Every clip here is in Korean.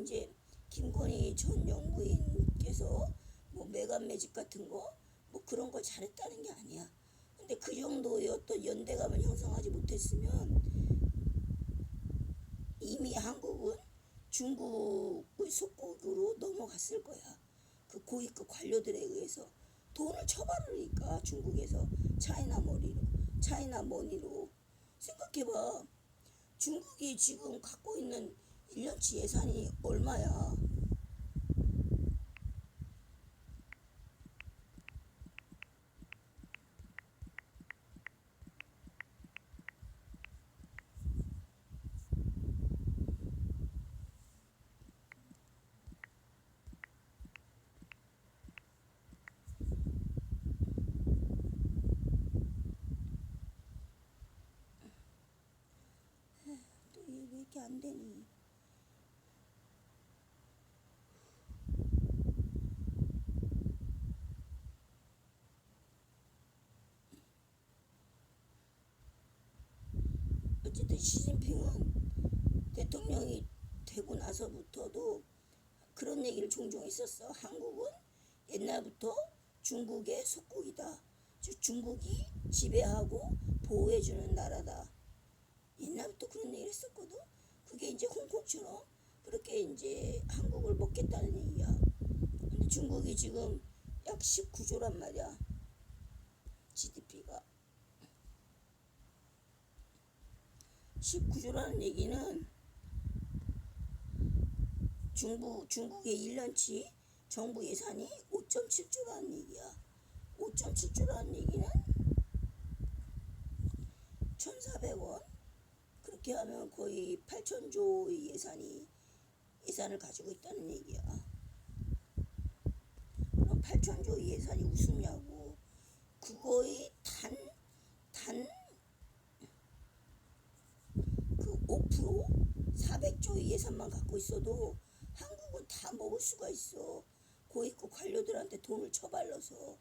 이제 김건희 전 영부인께서 뭐 메간 매직 같은 거 뭐 그런 걸 잘했다는 게 아니야. 근데 그 정도의 어떤 연대감을 형성하지 못했으면 이미 한국은 중국의 속국으로 넘어갔을 거야. 그 고위급 관료들에 의해서 돈을 처벌하니까 중국에서 차이나 머니로 생각해봐. 중국이 지금 갖고 있는 1년치 예산이 얼마야? 또 왜 이렇게 안 되니? 어쨌든 시진핑은 대통령이 되고 나서부터도 그런 얘기를 종종 했었어. 한국은 옛날부터 중국의 속국이다. 즉 중국이 지배하고 보호해주는 나라다. 옛날부터 그런 얘기를 했었거든. 그게 이제 홍콩처럼 그렇게 이제 한국을 먹겠다는 얘기야. 근데 중국이 지금 약 19조란 말이야. GDP가 19조라는 얘기는 중국의 1년치 정부 예산이 5.7조라는 얘기야. 5.7조라는 얘기는 1,400원. 그렇게 하면 거의 8천조의 예산을 가지고 있다는 얘기야. 그럼 8천조의 예산이 우습냐고. 그거의 그 5% 400조의 예산만 갖고 있어도 한국은 다 먹을 수가 있어. 고위급 관료들한테 돈을 처발라서.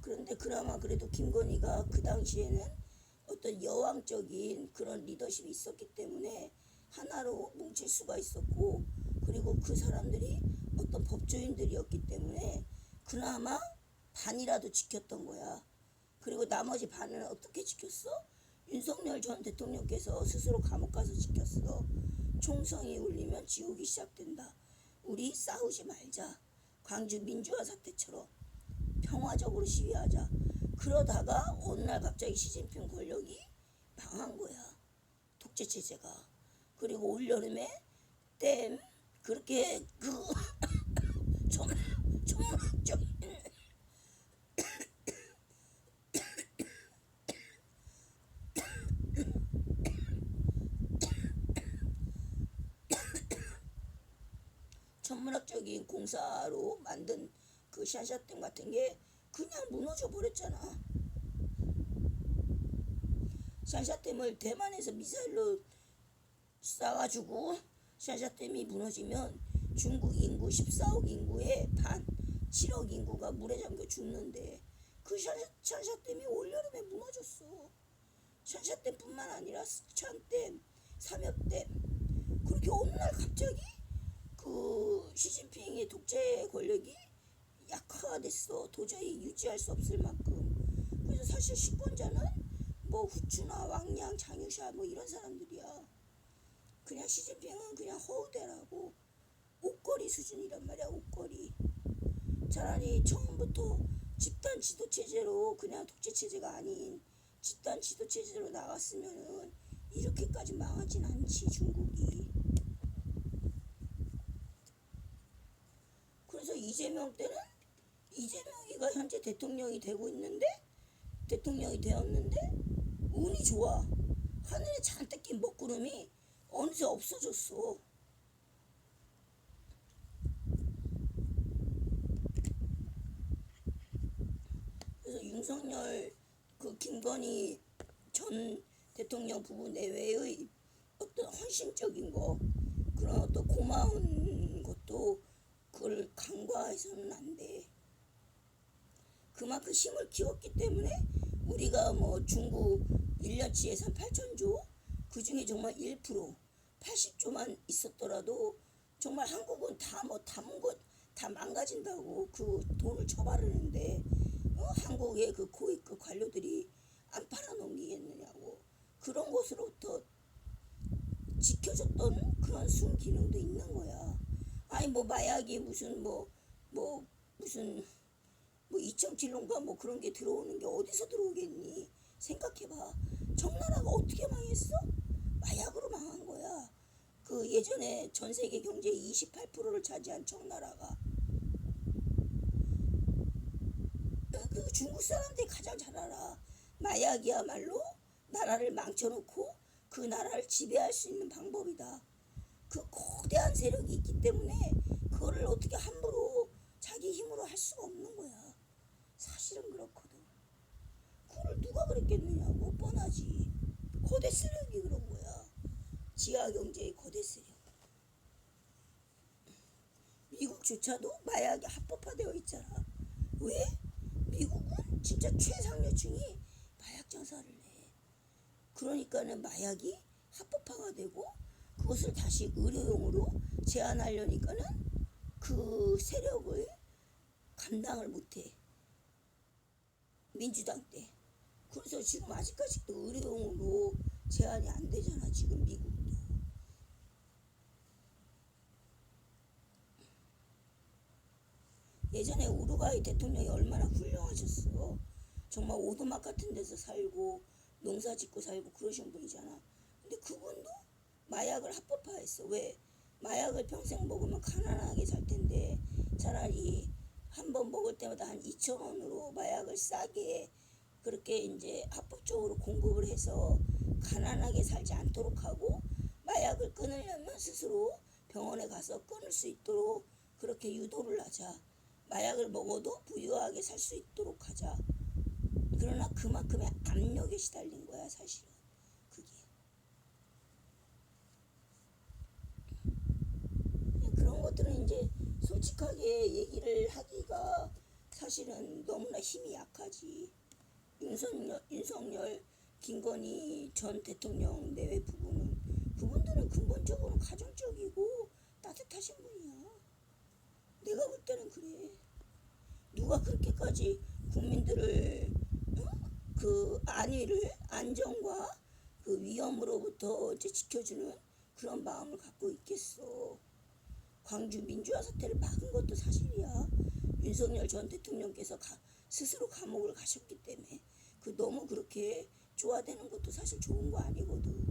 그런데 그나마 그래도 김건희가 그 당시에는 어떤 여왕적인 그런 리더십이 있었기 때문에 하나로 뭉칠 수가 있었고, 그리고 그 사람들이 어떤 법조인들이었기 때문에 그나마 반이라도 지켰던 거야. 그리고 나머지 반은 어떻게 지켰어? 윤석열 전 대통령께서 스스로 감옥 가서 지켰어. 총성이 울리면 지옥이 시작된다. 우리 싸우지 말자. 광주 민주화 사태처럼 평화적으로 시위하자. 그러다가 어느 날 갑자기 시진핑 권력이 망한 거야. 독재 체제가. 그리고 올여름에 댐 그렇게 그 전문적인 천문학적인 공사로 만든 그 샤샤댐 같은 게 그냥 무너져 버렸잖아. 샤샤댐을 대만에서 미사일로 쏴가지고 샤샤댐이 무너지면 중국 인구 14억 인구의 반 7억 인구가 물에 잠겨 죽는데 그 샤샤댐이 올여름에 무너졌어. 샤샤댐뿐만 아니라 스촨댐, 삼엽댐. 그렇게 어느 날 갑자기 그 시진핑의 독재 권력이 약화가 됐어. 도저히 유지할 수 없을 만큼. 그래서 사실 식권자는 뭐 후추나 왕양, 장유샤 뭐 이런 사람들이야. 그냥 시진핑은 그냥 허우대라고. 옷걸이 수준이란 말이야. 옷걸이. 차라리 처음부터 집단 지도체제로 그냥 독재체제가 아닌 집단 지도체제로 나갔으면은 이렇게까지 망하진 않지 중국이. 그래서 이재명 때는 이재명이가 현재 대통령이 되었는데 운이 좋아. 하늘에 잔뜩 낀 먹구름이 어느새 없어졌어. 그래서 윤석열 그 김건희 전 대통령 부부 내외의 어떤 헌신적인 거, 그런 어떤 고마운 것도 그걸 간과해서는 안 돼. 그만큼 힘을 키웠기 때문에 우리가 뭐 중국 1년치 예산 8천조, 그 중에 정말 1% 80조만 있었더라도 정말 한국은 다 뭐 담은 것 다 망가진다고 그 돈을 처발하는데 한국의 그 고위급 관료들이 안 팔아넘기겠느냐고. 그런 것으로부터 지켜줬던 그런 순기능도 있는 거야. 아니 뭐 마약이 무슨 무슨 2.7론가 뭐 그런 게 들어오는 게 어디서 들어오겠니? 생각해봐. 청나라가 어떻게 망했어? 마약으로 망한 거야. 그 예전에 전 세계 경제의 28%를 차지한 청나라가 그 중국 사람들이 가장 잘 알아. 마약이야말로 나라를 망쳐놓고 그 나라를 지배할 수 있는 방법이다. 그 거대한 세력이 있기 때문에 그거를 어떻게 함부로 자기 힘으로 할 수가 없는 거야. 사실은 그렇거든. 그걸 누가 그랬겠느냐고. 뻔하지. 거대 세력이 그런 거야. 지하 경제의 거대 세력. 미국조차도 마약이 합법화되어 있잖아. 왜? 미국은 진짜 최상류층이 마약 장사를 해. 그러니까는 마약이 합법화가 되고 그것을 다시 의료용으로 제한하려니까는 그 세력을 감당을 못해. 민주당 때. 그래서 지금 아직까지도 의료용으로 제한이 안 되잖아. 지금 미국도. 예전에 우루과이 대통령이 얼마나 훌륭하셨어. 정말 오두막 같은 데서 살고 농사 짓고 살고 그러신 분이잖아. 근데 그분도 마약을 합법화했어. 왜? 마약을 평생 먹으면 가난하게 살 텐데 차라리 한 번 먹을 때마다 한 2,000원으로 마약을 싸게 그렇게 이제 합법적으로 공급을 해서 가난하게 살지 않도록 하고 마약을 끊으려면 스스로 병원에 가서 끊을 수 있도록 그렇게 유도를 하자. 마약을 먹어도 부유하게 살 수 있도록 하자. 그러나 그만큼의 압력에 시달린 거야 사실은. 그게. 그런 것들은 이제 솔직하게 얘기를 하기가 사실은 너무나 힘이 약하지. 윤석열, 김건희 전 대통령 내외 부부는 그분들은 근본적으로 가정적이고 따뜻하신 분이야. 내가 볼 때는 그래. 누가 그렇게까지 국민들을 그 안정과 그 위험으로부터 이제 지켜주는 그런 마음을 갖고 있겠어. 광주 민주화 사태를 막은 것도 사실이야. 윤석열 전 대통령께서 스스로 감옥을 가셨기 때문에 그 너무 그렇게 좋아되는 것도 사실 좋은 거 아니거든.